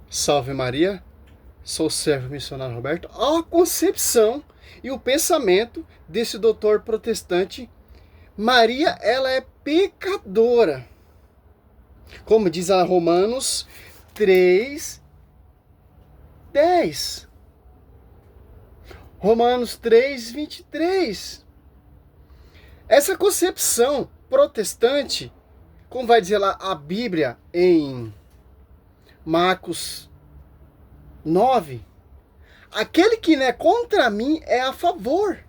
Salve Maria, sou o servo missionário Roberto. A concepção e o pensamento desse doutor protestante, Maria, ela é pecadora. Como diz a Romanos 3:10. Romanos 3:23. Essa concepção protestante, como vai dizer lá a Bíblia em Marcos 9, aquele que não é contra mim é a favor.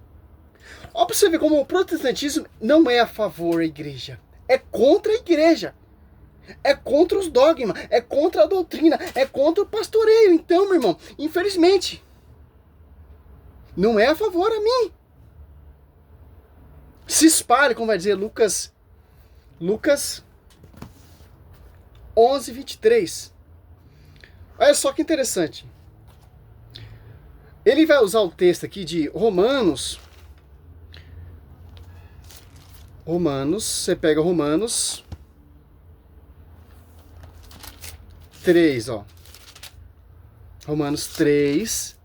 Ó, pra você ver como o protestantismo não é a favor da igreja. É contra a igreja. É contra os dogmas. É contra a doutrina. É contra o pastoreio. Então, meu irmão, infelizmente, não é a favor a mim. Se espalhe, como vai dizer Lucas 11:23. Olha só que interessante. Ele vai usar o texto aqui de Romanos, você pega Romanos 3, ó. Romanos 3,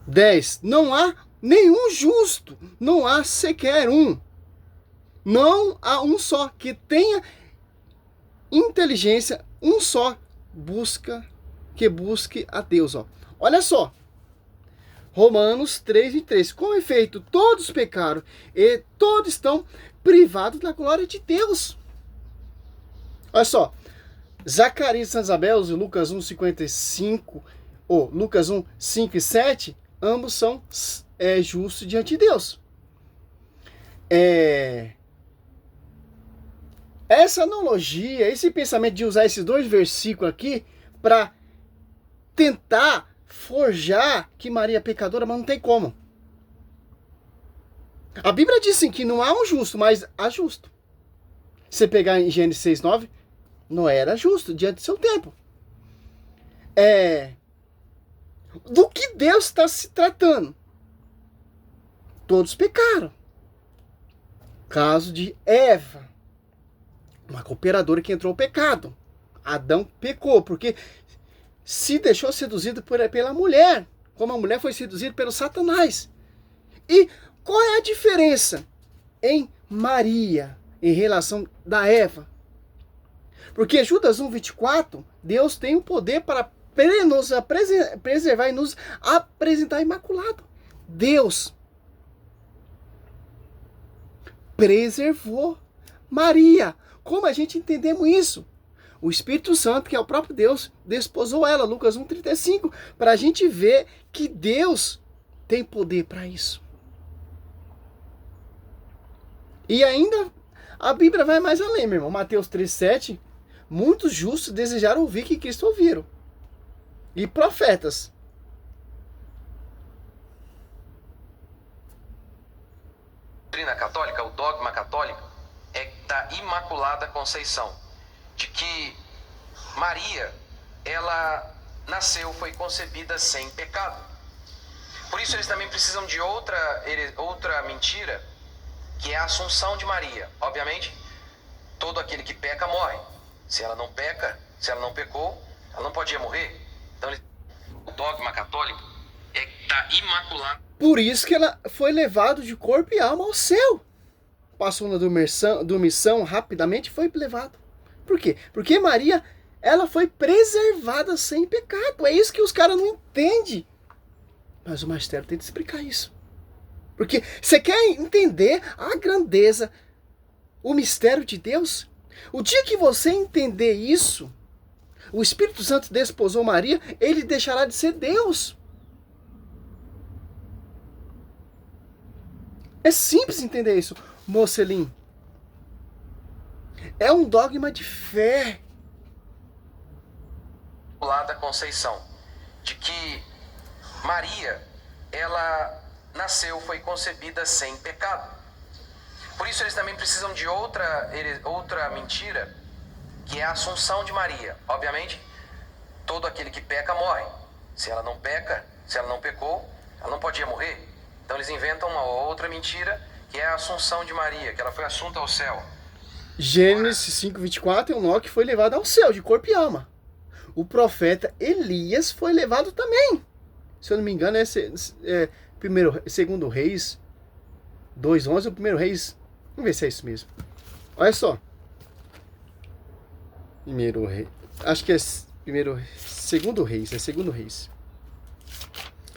10. Não há nenhum justo, não há sequer um. Não há um só que tenha inteligência, um só que busque a Deus, ó. Olha só. Romanos 3:3. Com efeito, todos pecaram e todos estão privados da glória de Deus. Olha só. Zacarias e Isabel e Lucas 1:55, ou Lucas 1:5 e 7, ambos são justos diante de Deus. Essa analogia, esse pensamento de usar esses dois versículos aqui para tentar forjar que Maria é pecadora, mas não tem como. A Bíblia diz sim que não há um justo, mas há justo. Se você pegar em Gênesis 6:9, Noé era justo diante do seu tempo. Do que Deus está se tratando? Todos pecaram. Caso de Eva, uma cooperadora que entrou no pecado. Adão pecou, porque se deixou seduzido pela mulher, como a mulher foi seduzida pelo Satanás. E qual é a diferença em Maria em relação da Eva? Porque Judas 1:24, Deus tem o poder para nos preservar e nos apresentar imaculado. Deus preservou Maria. Como a gente entendemos isso? O Espírito Santo, que é o próprio Deus, desposou ela, Lucas 1:35, para a gente ver que Deus tem poder para isso. E ainda a Bíblia vai mais além, meu irmão. Mateus 3:7, muitos justos desejaram ouvir que Cristo ouviram. E profetas. A doutrina católica, o dogma católico, é da Imaculada Conceição, de que Maria, ela nasceu, foi concebida sem pecado. Por isso eles também precisam de outra mentira, que é a Assunção de Maria. Obviamente, todo aquele que peca morre. Se ela não peca, se ela não pecou, ela não podia morrer. Então, o dogma católico é da Imaculada. Por isso que ela foi levada de corpo e alma ao céu. Passou na dormição rapidamente e foi levado. Por quê? Porque Maria, ela foi preservada sem pecado. É isso que os caras não entendem. Mas o magistério tenta explicar isso. Porque você quer entender a grandeza, o mistério de Deus? O dia que você entender isso, o Espírito Santo desposou Maria, ele deixará de ser Deus. É simples entender isso, Mocelin. É um dogma de fé. Da Conceição, de que Maria, ela nasceu, foi concebida sem pecado. Por isso eles também precisam de outra mentira, que é a Assunção de Maria. Obviamente, todo aquele que peca morre. Se ela não peca, se ela não pecou, ela não podia morrer. Então eles inventam uma outra mentira, que é a Assunção de Maria, que ela foi assunta ao céu. Gênesis 5:24, Enoque foi levado ao céu de corpo e alma. O profeta Elias foi levado também. Se eu não me engano, segundo Reis 2:11 ou primeiro Reis. Vamos ver se é isso mesmo. Olha só. Primeiro Reis. Acho que é segundo Reis. É segundo Reis.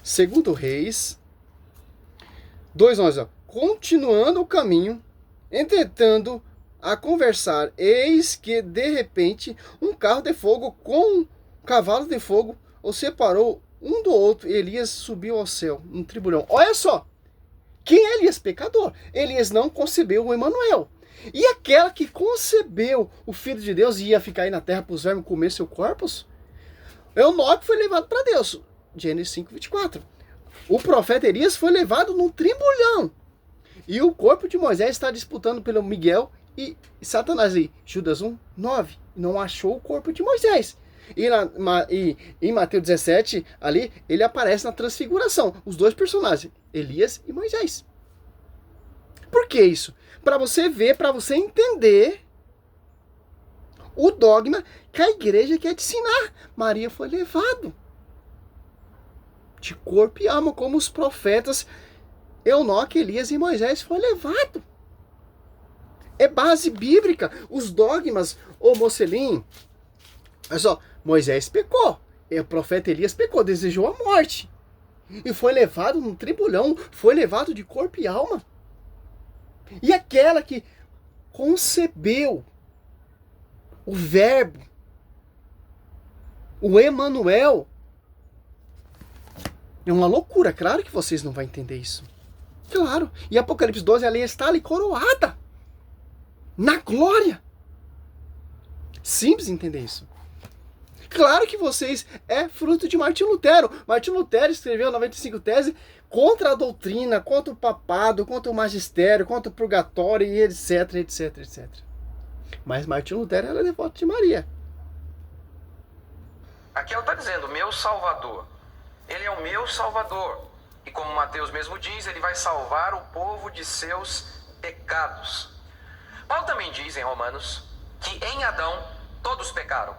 Segundo Reis 2:11. Ó. Continuando o caminho, entretanto, a conversar, eis que de repente um carro de fogo com um cavalo de fogo os separou um do outro. Elias subiu ao céu, um tribulão. Olha só, quem é Elias? Pecador. Elias não concebeu o Emanuel. E aquela que concebeu o Filho de Deus e ia ficar aí na terra para os vermes comer seu corpus? Enoque foi levado para Deus. Gênesis 5:24. O profeta Elias foi levado num tribulhão. E o corpo de Moisés está disputando pelo Miguel e Satanás aí. Judas 1:9. Não achou o corpo de Moisés. E em Mateus 17, ali, ele aparece na transfiguração. Os dois personagens, Elias e Moisés. Por que isso? Para você ver, para você entender o dogma que a igreja quer te ensinar. Maria foi levado de corpo e alma, como os profetas Enoque, Elias e Moisés foi levado. É base bíblica. Os dogmas, ô Mocelim, olha só, Moisés pecou, o profeta Elias pecou, desejou a morte. E foi levado num tribulão, foi levado de corpo e alma. E aquela que concebeu o verbo, o Emanuel, é uma loucura, claro que vocês não vão entender isso. Claro. E Apocalipse 12, ela está ali coroada. Na glória. Simples entender isso. Claro que vocês é fruto de Martinho Lutero. Martinho Lutero escreveu 95 teses contra a doutrina, contra o papado, contra o magistério, contra o purgatório e etc, etc, etc. Mas Martinho Lutero era devoto de Maria. Aqui ela está dizendo, meu Salvador. Ele é o meu Salvador. E como Mateus mesmo diz, ele vai salvar o povo de seus pecados. Paulo também diz em Romanos que em Adão todos pecaram.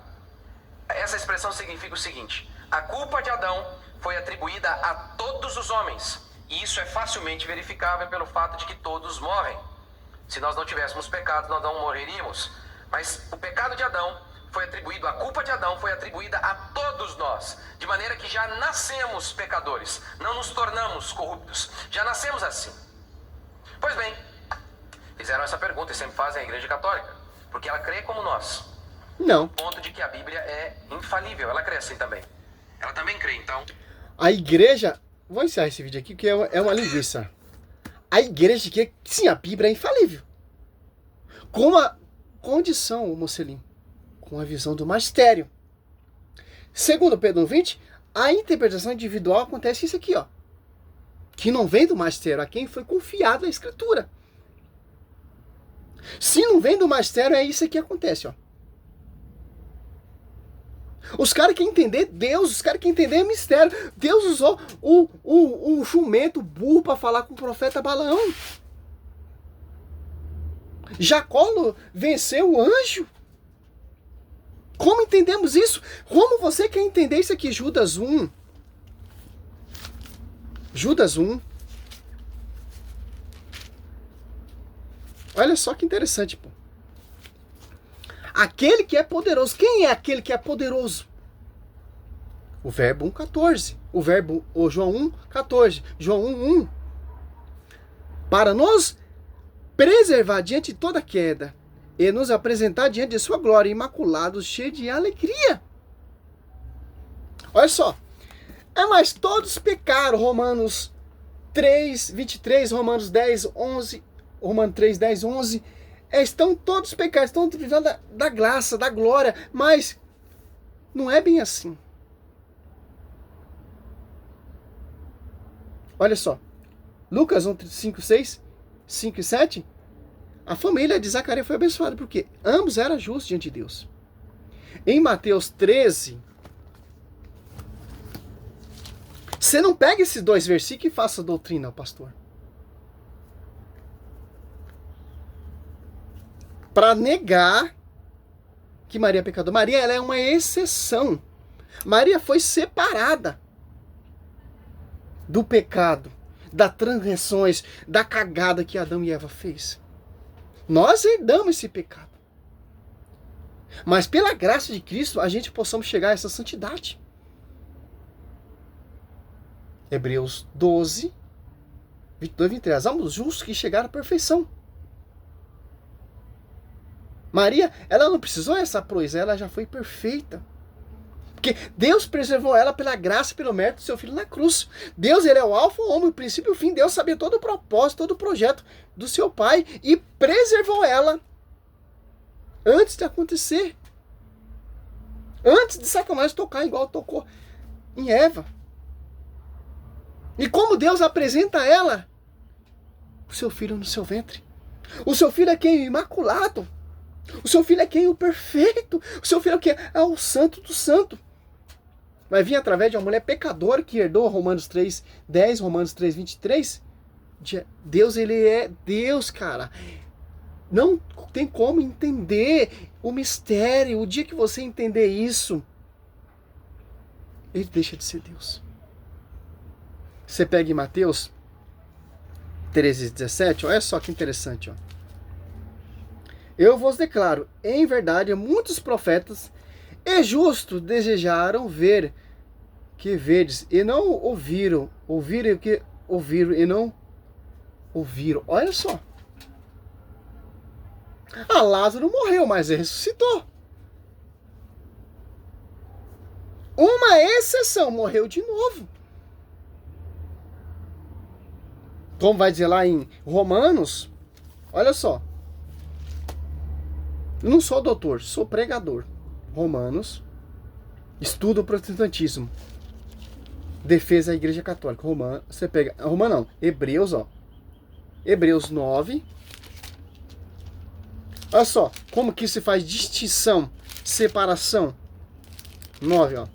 Essa expressão significa o seguinte: a culpa de Adão foi atribuída a todos os homens. E isso é facilmente verificável pelo fato de que todos morrem. Se nós não tivéssemos pecado, nós não morreríamos. Mas o pecado de Adão foi atribuído, a culpa de Adão foi atribuída a todos nós, de maneira que já nascemos pecadores, não nos tornamos corruptos, já nascemos assim. Pois bem, fizeram essa pergunta e sempre fazem a Igreja Católica, porque ela crê como nós. Não. No ponto de que a Bíblia é infalível, ela crê assim também. Ela também crê, então. A igreja, vou encerrar esse vídeo aqui, que é uma linguiça. A igreja quer, sim, a Bíblia é infalível. Com uma condição, Mocelim, com a visão do magistério. Segundo Pedro 20, a interpretação individual acontece isso aqui, ó. Que não vem do magistério, a quem foi confiado a escritura. Se não vem do magistério, é isso que acontece, ó. Os caras querem entender Deus, os caras querem entender mistério. Deus usou o jumento burro para falar com o profeta Balaão. Jacó venceu o anjo. Como entendemos isso? Como você quer entender isso aqui? Judas 1. Judas 1. Olha só que interessante, pô. Aquele que é poderoso. Quem é aquele que é poderoso? O verbo 1,14. O João 1,14. João 1,1. Para nos preservar diante de toda queda e nos apresentar diante de sua glória, imaculados, cheios de alegria. Olha só. Mas todos pecaram. Romanos 3, 23, Romanos 10, 11, Romanos 3, 10, 11. Estão todos pecados, estão privando da graça, da glória, mas não é bem assim. Olha só, Lucas 1, 5, 6, 5 e 7, a família de Zacarias foi abençoada, porque ambos eram justos diante de Deus. Em Mateus 13, você não pega esses dois versículos e faça doutrina, pastor. para negar que Maria é pecadora. Maria, ela é uma exceção. Maria foi separada do pecado, das transgressões, da cagada que Adão e Eva fez. Nós herdamos esse pecado. Mas pela graça de Cristo, a gente possamos chegar a essa santidade. Hebreus 12, 22, 23. Há os justos que chegaram à perfeição. Maria, ela não precisou essa proeza, ela já foi perfeita. Porque Deus preservou ela pela graça e pelo mérito do seu Filho na cruz. Deus, ele é o alfa, o ômega, o princípio e o fim. Deus sabia todo o propósito, todo o projeto do seu Pai e preservou ela antes de acontecer. Antes de Satanás tocar igual tocou em Eva. E como Deus apresenta ela? O seu filho no seu ventre. O seu filho é quem? O imaculado. O seu filho é quem? O perfeito. O seu filho é quem? É o santo do santo. Vai vir através de uma mulher pecadora que herdou Romanos 3:10, Romanos 3:23. Deus, ele é Deus, cara. Não tem como entender o mistério. O dia que você entender isso, ele deixa de ser Deus. Você pega em Mateus 13:17, olha só que interessante, ó. Eu vos declaro, em verdade, muitos profetas e justos desejaram ver que vedes e não ouviram, ouviram o que ouviram e não ouviram. Olha só. Lázaro morreu, mas ele ressuscitou. Uma exceção, morreu de novo. Como vai dizer lá em Romanos, olha só. Eu não sou doutor, sou pregador. Romanos, estudo o protestantismo, defesa da Igreja Católica. Romano, você pega, Romano não, Hebreus, ó. Hebreus 9. Olha só, como que se faz distinção, separação. 9, ó.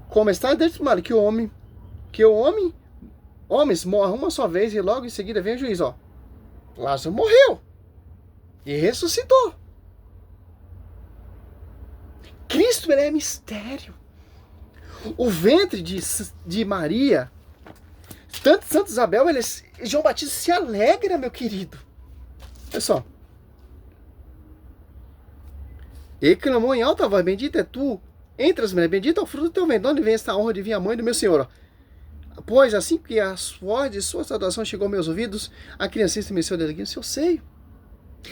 Como está dentro do mar, que homens morram uma só vez e logo em seguida vem o juiz, ó. Lázaro morreu e ressuscitou. Cristo, ele é mistério. O ventre de Maria, tanto Santa Isabel, João Batista se alegra, meu querido. Olha só. E clamou em alta voz: bendita é tu entre as mulheres, bendito é o fruto do teu ventre, de onde vem esta honra de vir a mãe do meu Senhor. Pois assim que a voz de sua saudação chegou aos meus ouvidos, a criança estremeceu de alegria no seu seio.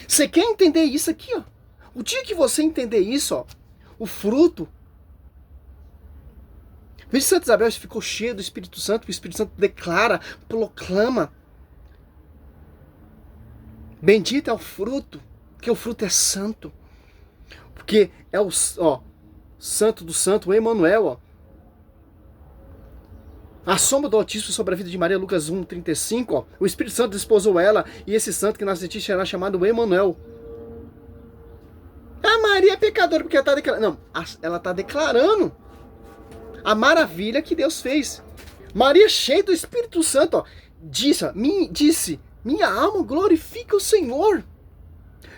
Você quer entender isso aqui, ó? O dia que você entender isso, ó, o fruto. Veja, Santa Isabel ficou cheia do Espírito Santo, o Espírito Santo declara, proclama. Bendito é o fruto, porque o fruto é santo. Porque é o, ó, santo do santo, o Emanuel, ó. A sombra do Altíssimo sobre a vida de Maria, Lucas 1:35, ó. O Espírito Santo desposou ela, e esse santo que nasce de ti será chamado Emanuel. A Maria é pecadora porque ela está declarando. Não, ela está declarando a maravilha que Deus fez. Maria, cheia do Espírito Santo, ó, disse: minha alma glorifica o Senhor.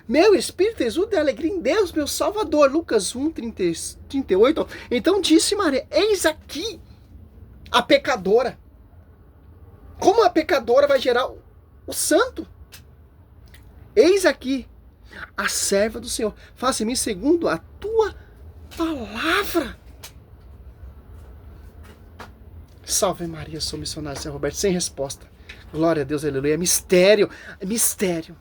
Meu espírito exulta de alegria em Deus, meu Salvador. Lucas 1:38. Então disse Maria: eis aqui a pecadora. Como a pecadora vai gerar o santo? Eis aqui a serva do Senhor. Faça em mim segundo a tua palavra. Salve Maria, sou missionário São Roberto. Sem resposta. Glória a Deus, aleluia. Mistério. Mistério.